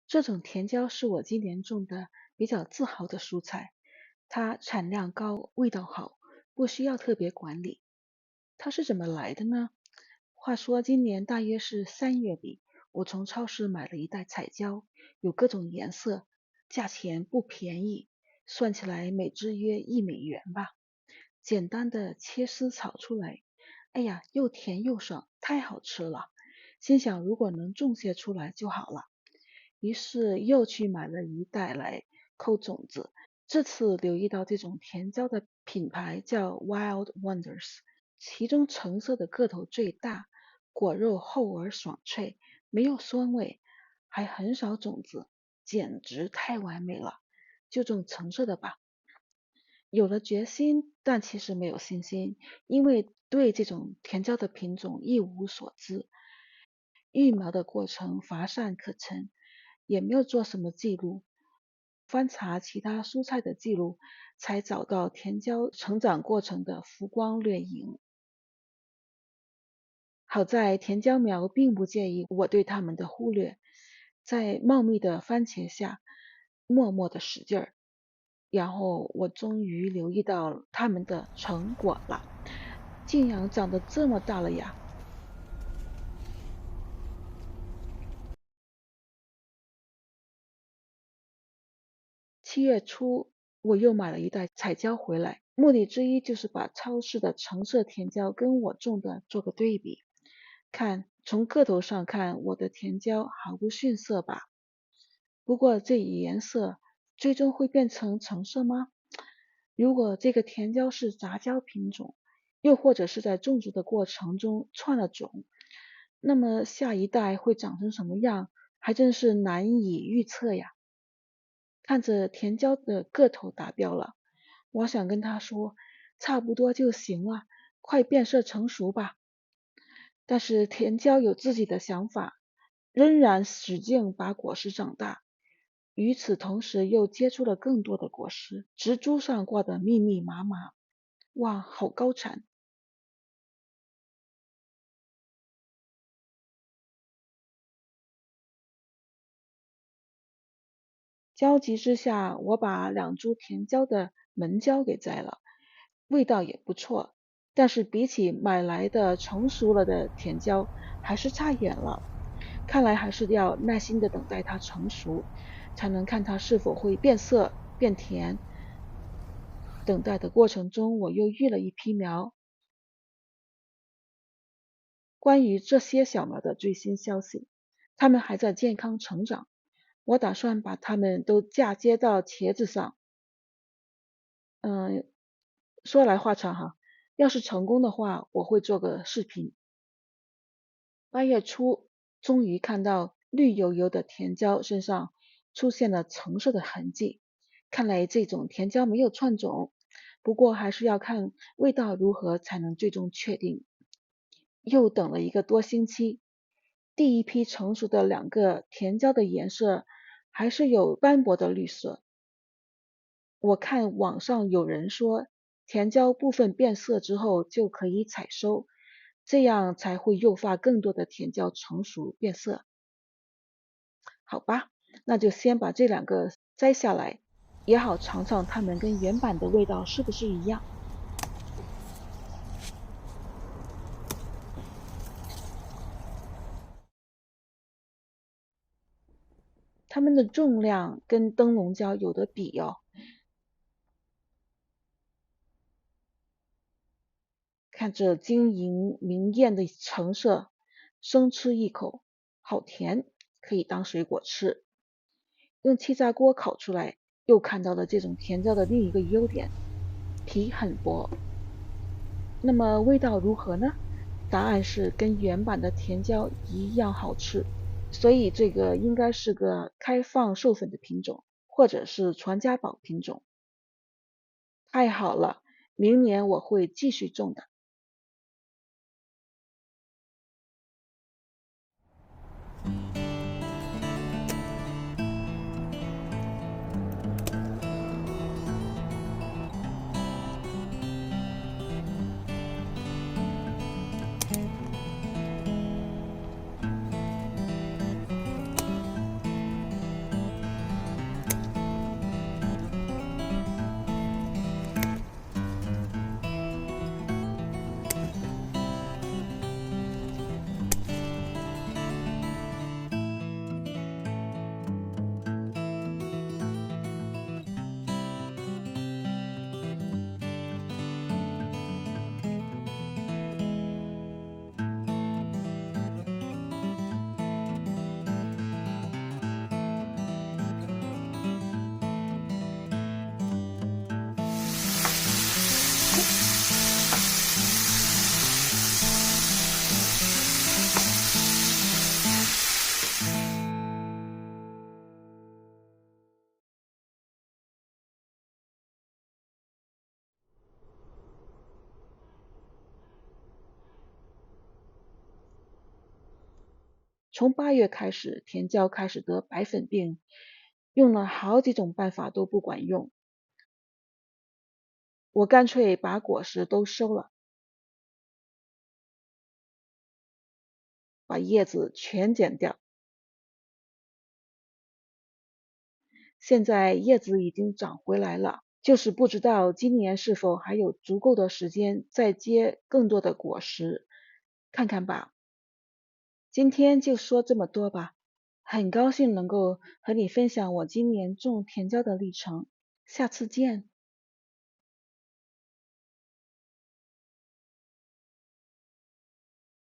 这种甜椒是我今年种的比较自豪的蔬菜，它产量高，味道好，不需要特别管理。它是怎么来的呢？话说今年大约是3月底，我从超市买了一袋彩椒，有各种颜色，价钱不便宜，算起来每只约1美元吧。简单的切丝炒出来，哎呀，又甜又爽，太好吃了。心想如果能种些出来就好了。于是又去买了一袋来扣种子。这次留意到这种甜椒的品牌叫 Wild Wonders，其中橙色的个头最大，果肉厚而爽脆，没有酸味，还很少种子，简直太完美了。就种橙色的吧。有了决心，但其实没有信心，因为对这种甜椒的品种一无所知。育苗的过程乏善可陈，也没有做什么记录。翻查其他蔬菜的记录，才找到甜椒成长过程的浮光掠影。好在甜椒苗并不介意我对它们的忽略，在茂密的番茄下默默的使劲儿，然后我终于留意到它们的成果了，竟然长得这么大了呀！7月初，我又买了一袋彩椒回来，目的之一就是把超市的橙色甜椒跟我种的做个对比，看从个头上看，我的甜椒毫不逊色吧？不过这颜色最终会变成橙色吗？如果这个甜椒是杂交品种，又或者是在种植的过程中串了种，那么下一代会长成什么样，还真是难以预测呀。看着甜椒的个头达标了，我想跟他说，差不多就行了，快变色成熟吧。但是甜椒有自己的想法，仍然使劲把果实长大。与此同时，又结出了更多的果实，植株上挂得密密麻麻。哇，好高产！焦急之下，我把2株甜椒的门椒给摘了，味道也不错，但是比起买来的成熟了的甜椒，还是差远了。看来还是要耐心的等待它成熟，才能看它是否会变色、变甜。等待的过程中，我又育了一批苗。关于这些小苗的最新消息，它们还在健康成长。我打算把它们都嫁接到茄子上。嗯，说来话长哈，要是成功的话，我会做个视频。8月初，终于看到绿油油的甜椒身上出现了橙色的痕迹，看来这种甜椒没有串种，不过还是要看味道如何才能最终确定。又等了一个多星期，第一批成熟的2个甜椒的颜色还是有斑驳的绿色。我看网上有人说，甜椒部分变色之后就可以采收，这样才会诱发更多的甜椒成熟变色。好吧，那就先把这2个摘下来，也好尝尝它们跟原版的味道是不是一样。它们的重量跟灯笼椒有得比哦。看着晶莹明艳的橙色，生吃一口，好甜，可以当水果吃。用气炸锅烤出来，又看到了这种甜椒的另一个优点，皮很薄。那么味道如何呢？答案是跟原版的甜椒一样好吃。所以这个应该是个开放授粉的品种，或者是传家宝品种。太好了，明年我会继续种的。从8月开始，甜椒开始得白粉病，用了好几种办法都不管用，我干脆把果实都收了，把叶子全剪掉。现在叶子已经长回来了，就是不知道今年是否还有足够的时间再结更多的果实，看看吧。今天就说这么多吧，很高兴能够和你分享我今年种甜椒的历程，下次见。